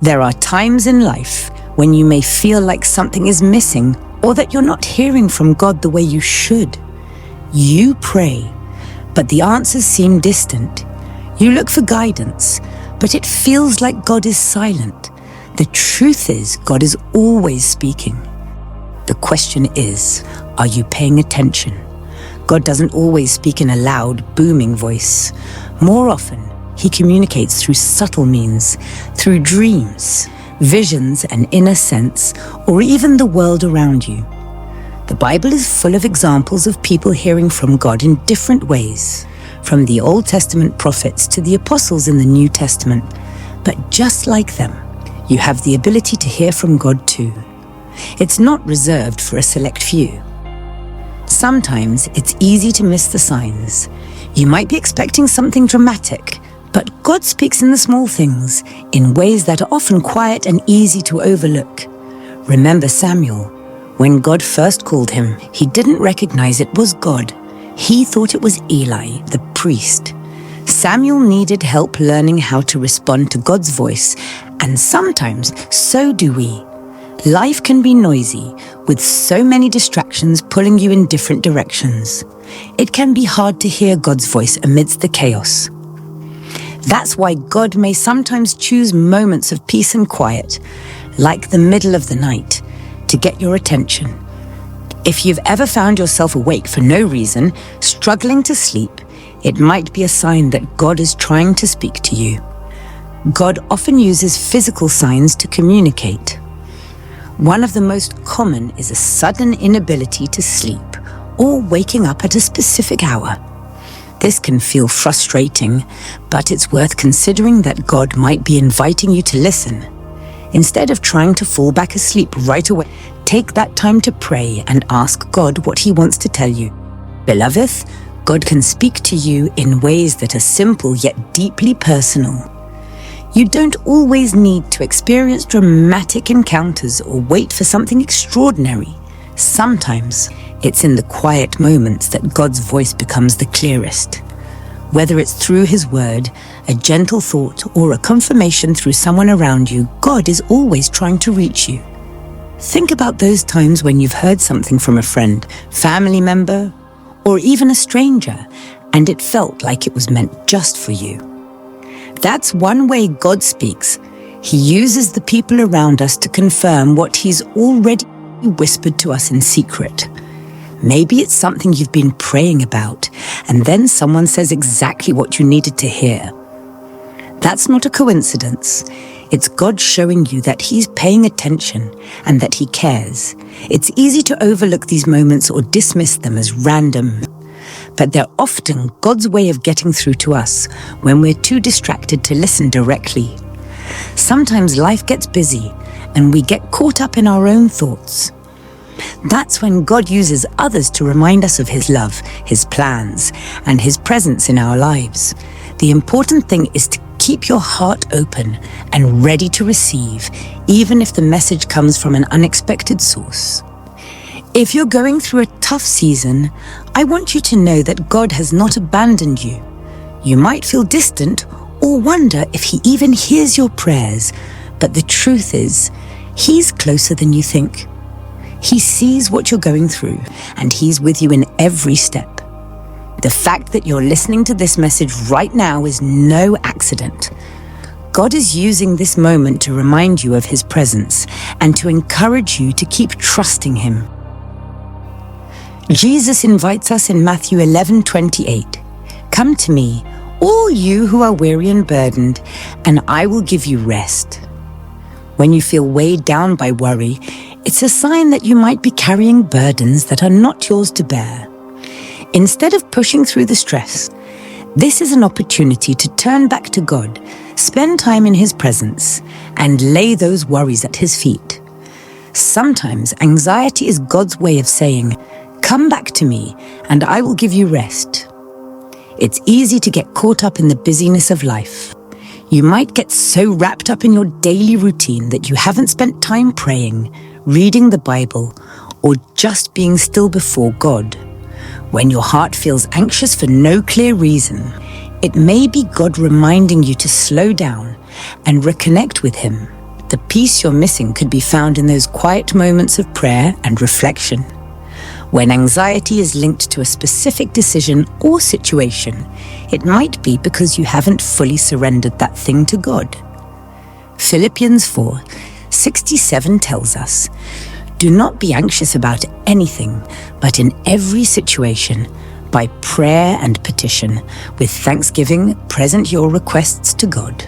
There are times in life when you may feel like something is missing or that you're not hearing from God the way you should. You pray, but the answers seem distant. You look for guidance, but it feels like God is silent. The truth is, God is always speaking. The question is, are you paying attention? God doesn't always speak in a loud, booming voice. More often, He communicates through subtle means, through dreams, visions, and inner sense, or even the world around you. The Bible is full of examples of people hearing from God in different ways, from the Old Testament prophets to the apostles in the New Testament. But just like them, you have the ability to hear from God too. It's not reserved for a select few. Sometimes it's easy to miss the signs. You might be expecting something dramatic, but God speaks in the small things, in ways that are often quiet and easy to overlook. Remember Samuel. When God first called him, he didn't recognize it was God. He thought it was Eli, the priest. Samuel needed help learning how to respond to God's voice, and sometimes so do we. Life can be noisy, with so many distractions pulling you in different directions. It can be hard to hear God's voice amidst the chaos. That's why God may sometimes choose moments of peace and quiet, like the middle of the night, to get your attention. If you've ever found yourself awake for no reason, struggling to sleep, it might be a sign that God is trying to speak to you. God often uses physical signs to communicate. One of the most common is a sudden inability to sleep or waking up at a specific hour. This can feel frustrating, but it's worth considering that God might be inviting you to listen. Instead of trying to fall back asleep right away, take that time to pray and ask God what He wants to tell you. Beloved, God can speak to you in ways that are simple yet deeply personal. You don't always need to experience dramatic encounters or wait for something extraordinary. Sometimes it's in the quiet moments that God's voice becomes the clearest. Whether it's through His word, a gentle thought, or a confirmation through someone around you, God is always trying to reach you. Think about those times when you've heard something from a friend, family member, or even a stranger, and it felt like it was meant just for you. That's one way God speaks. He uses the people around us to confirm what He's already whispered to us in secret. Maybe it's something you've been praying about, and then someone says exactly what you needed to hear. That's not a coincidence. It's God showing you that He's paying attention and that He cares. It's easy to overlook these moments or dismiss them as random, but they're often God's way of getting through to us when we're too distracted to listen directly. Sometimes life gets busy and we get caught up in our own thoughts. That's when God uses others to remind us of His love, His plans, and His presence in our lives. The important thing is to keep your heart open and ready to receive, even if the message comes from an unexpected source. If you're going through a tough season, I want you to know that God has not abandoned you. You might feel distant or wonder if He even hears your prayers, but the truth is, He's closer than you think. He sees what you're going through, and He's with you in every step. The fact that you're listening to this message right now is no accident. God is using this moment to remind you of His presence and to encourage you to keep trusting Him. Jesus invites us in Matthew 11:28. Come to me, all you who are weary and burdened, and I will give you rest. When you feel weighed down by worry, it's a sign that you might be carrying burdens that are not yours to bear. Instead of pushing through the stress, this is an opportunity to turn back to God, spend time in His presence, and lay those worries at His feet. Sometimes anxiety is God's way of saying, come back to me, and I will give you rest. It's easy to get caught up in the busyness of life. You might get so wrapped up in your daily routine that you haven't spent time praying, reading the Bible, or just being still before God. When your heart feels anxious for no clear reason, it may be God reminding you to slow down and reconnect with Him. The peace you're missing could be found in those quiet moments of prayer and reflection. When anxiety is linked to a specific decision or situation, it might be because you haven't fully surrendered that thing to God. Philippians 4:67 tells us, "Do not be anxious about anything, but in every situation, by prayer and petition, with thanksgiving, present your requests to God.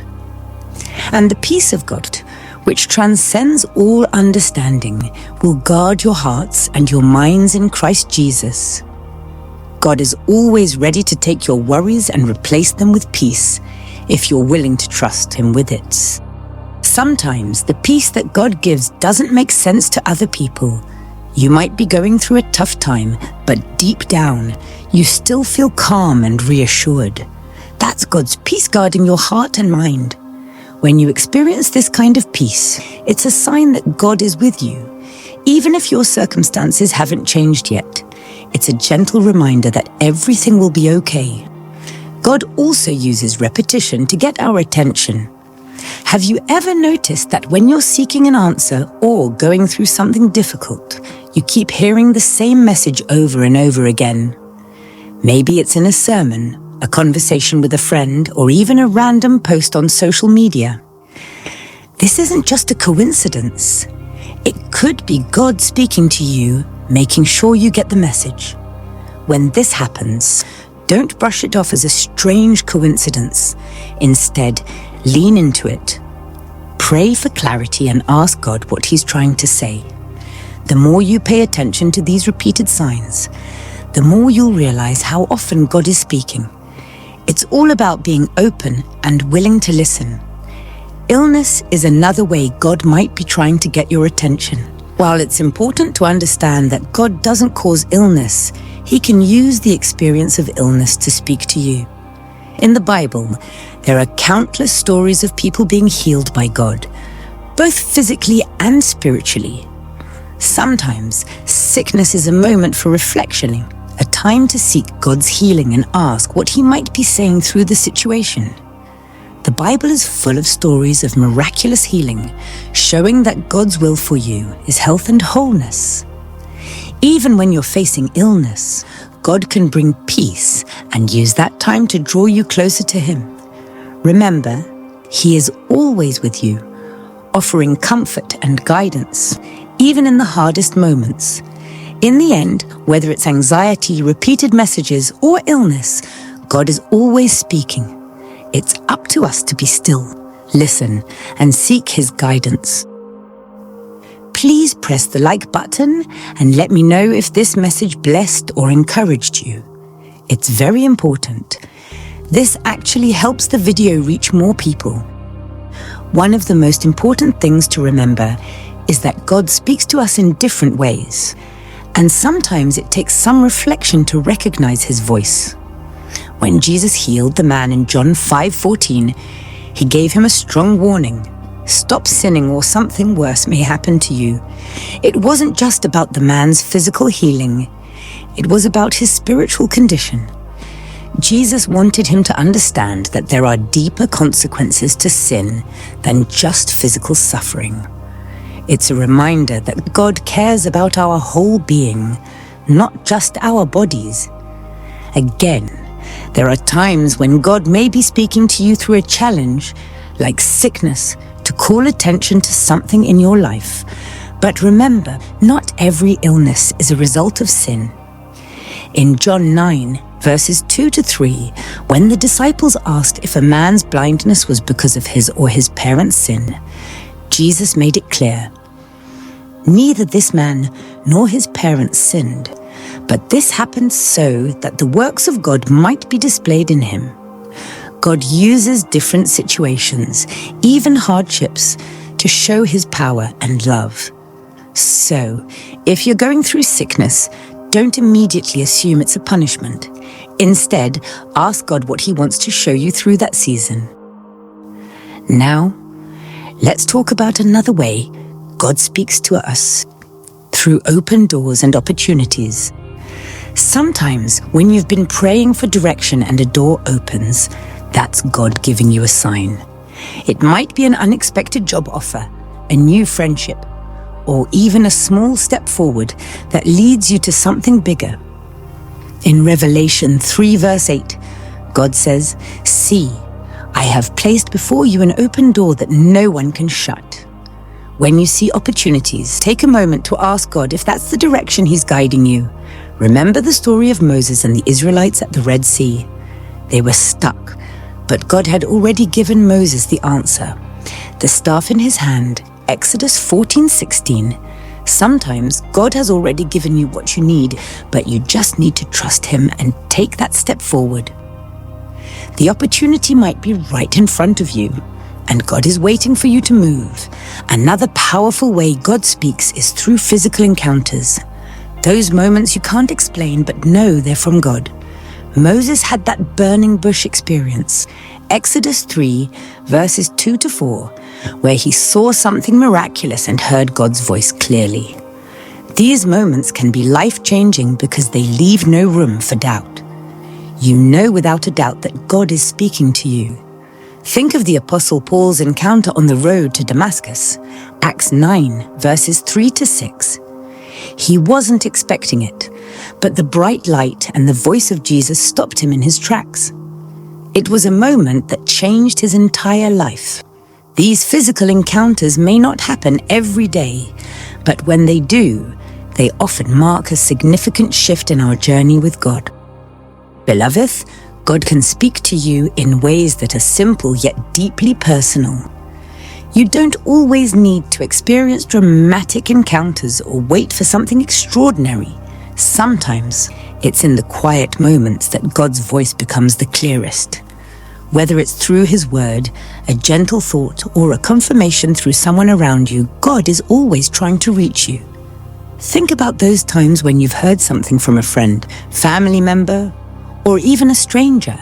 And the peace of God, which transcends all understanding, will guard your hearts and your minds in Christ Jesus." God is always ready to take your worries and replace them with peace, if you're willing to trust Him with it. Sometimes the peace that God gives doesn't make sense to other people. You might be going through a tough time, but deep down, you still feel calm and reassured. That's God's peace guarding your heart and mind. When you experience this kind of peace, it's a sign that God is with you. Even if your circumstances haven't changed yet, it's a gentle reminder that everything will be okay. God also uses repetition to get our attention. Have you ever noticed that when you're seeking an answer or going through something difficult, you keep hearing the same message over and over again? Maybe it's in a sermon, a conversation with a friend, or even a random post on social media. This isn't just a coincidence. It could be God speaking to you, making sure you get the message. When this happens, don't brush it off as a strange coincidence. Instead, lean into it. Pray for clarity and ask God what He's trying to say. The more you pay attention to these repeated signs, the more you'll realize how often God is speaking. It's all about being open and willing to listen. Illness is another way God might be trying to get your attention. While it's important to understand that God doesn't cause illness, He can use the experience of illness to speak to you. In the Bible, there are countless stories of people being healed by God, both physically and spiritually. Sometimes, sickness is a moment for reflection, a time to seek God's healing and ask what He might be saying through the situation. The Bible is full of stories of miraculous healing, showing that God's will for you is health and wholeness. Even when you're facing illness, God can bring peace and use that time to draw you closer to Him. Remember, He is always with you, offering comfort and guidance, even in the hardest moments. In the end, whether it's anxiety, repeated messages, or illness, God is always speaking. It's up to us to be still, listen, and seek His guidance. Please press the like button and let me know if this message blessed or encouraged you. It's very important. This actually helps the video reach more people. One of the most important things to remember is that God speaks to us in different ways, and sometimes it takes some reflection to recognize His voice. When Jesus healed the man in John 5:14, He gave him a strong warning. Stop sinning or something worse may happen to you. It wasn't just about the man's physical healing. It was about his spiritual condition. Jesus wanted him to understand that there are deeper consequences to sin than just physical suffering. It's a reminder that God cares about our whole being, not just our bodies. Again, there are times when God may be speaking to you through a challenge, like sickness, to call attention to something in your life. But remember, not every illness is a result of sin. In John 9, verses 2-3, when the disciples asked if a man's blindness was because of his or his parents' sin, Jesus made it clear, "Neither this man nor his parents sinned, but this happened so that the works of God might be displayed in him." God uses different situations, even hardships, to show His power and love. So, if you're going through sickness, don't immediately assume it's a punishment. Instead, ask God what He wants to show you through that season. Now, let's talk about another way God speaks to us, through open doors and opportunities. Sometimes, when you've been praying for direction and a door opens, that's God giving you a sign. It might be an unexpected job offer, a new friendship, or even a small step forward that leads you to something bigger. In Revelation 3 verse 8, God says, "See, I have placed before you an open door that no one can shut." When you see opportunities, take a moment to ask God if that's the direction He's guiding you. Remember the story of Moses and the Israelites at the Red Sea. They were stuck, but God had already given Moses the answer. The staff in his hand, Exodus 14:16. Sometimes God has already given you what you need, but you just need to trust Him and take that step forward. The opportunity might be right in front of you, and God is waiting for you to move. Another powerful way God speaks is through physical encounters. Those moments you can't explain but know they're from God. Moses had that burning bush experience, Exodus 3, verses 2 to 4, where he saw something miraculous and heard God's voice clearly. These moments can be life-changing because they leave no room for doubt. You know without a doubt that God is speaking to you. Think of the Apostle Paul's encounter on the road to Damascus, Acts 9, verses 3 to 6. He wasn't expecting it, but the bright light and the voice of Jesus stopped him in his tracks. It was a moment that changed his entire life. These physical encounters may not happen every day, but when they do, they often mark a significant shift in our journey with God. Beloved, God can speak to you in ways that are simple yet deeply personal. You don't always need to experience dramatic encounters or wait for something extraordinary. Sometimes it's in the quiet moments that God's voice becomes the clearest. Whether it's through His word, a gentle thought, or a confirmation through someone around you, God is always trying to reach you. Think about those times when you've heard something from a friend, family member, or even a stranger,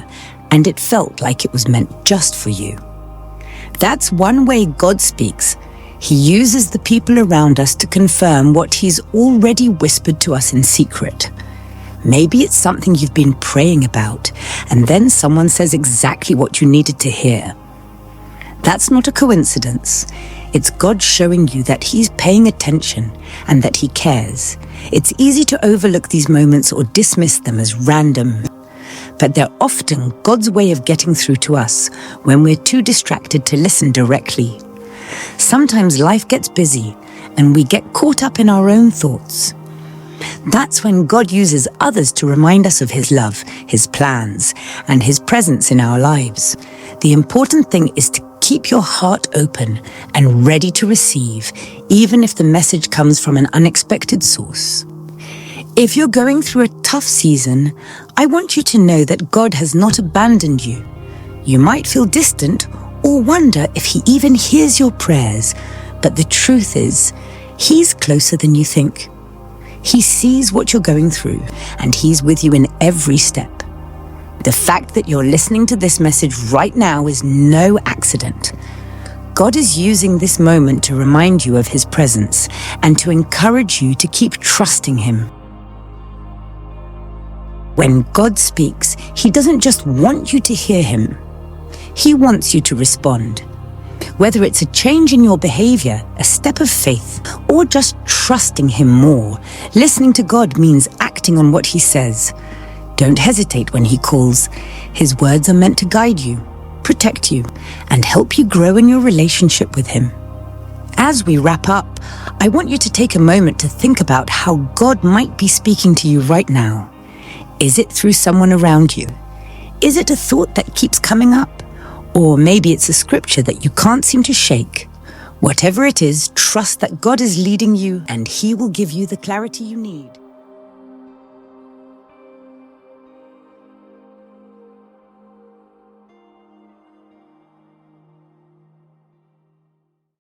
and it felt like it was meant just for you. That's one way God speaks. He uses the people around us to confirm what He's already whispered to us in secret. Maybe it's something you've been praying about, and then someone says exactly what you needed to hear. That's not a coincidence. It's God showing you that He's paying attention and that He cares. It's easy to overlook these moments or dismiss them as random, but they're often God's way of getting through to us when we're too distracted to listen directly. Sometimes life gets busy and we get caught up in our own thoughts. That's when God uses others to remind us of His love, His plans, and His presence in our lives. The important thing is to keep your heart open and ready to receive, even if the message comes from an unexpected source. If you're going through a tough season, I want you to know that God has not abandoned you. You might feel distant or wonder if He even hears your prayers, but the truth is, He's closer than you think. He sees what you're going through, and He's with you in every step. The fact that you're listening to this message right now is no accident. God is using this moment to remind you of His presence and to encourage you to keep trusting Him. When God speaks, He doesn't just want you to hear Him. He wants you to respond. Whether it's a change in your behavior, a step of faith, or just trusting Him more, listening to God means acting on what He says. Don't hesitate when He calls. His words are meant to guide you, protect you, and help you grow in your relationship with Him. As we wrap up, I want you to take a moment to think about how God might be speaking to you right now. Is it through someone around you? Is it a thought that keeps coming up? Or maybe it's a scripture that you can't seem to shake. Whatever it is, trust that God is leading you and He will give you the clarity you need.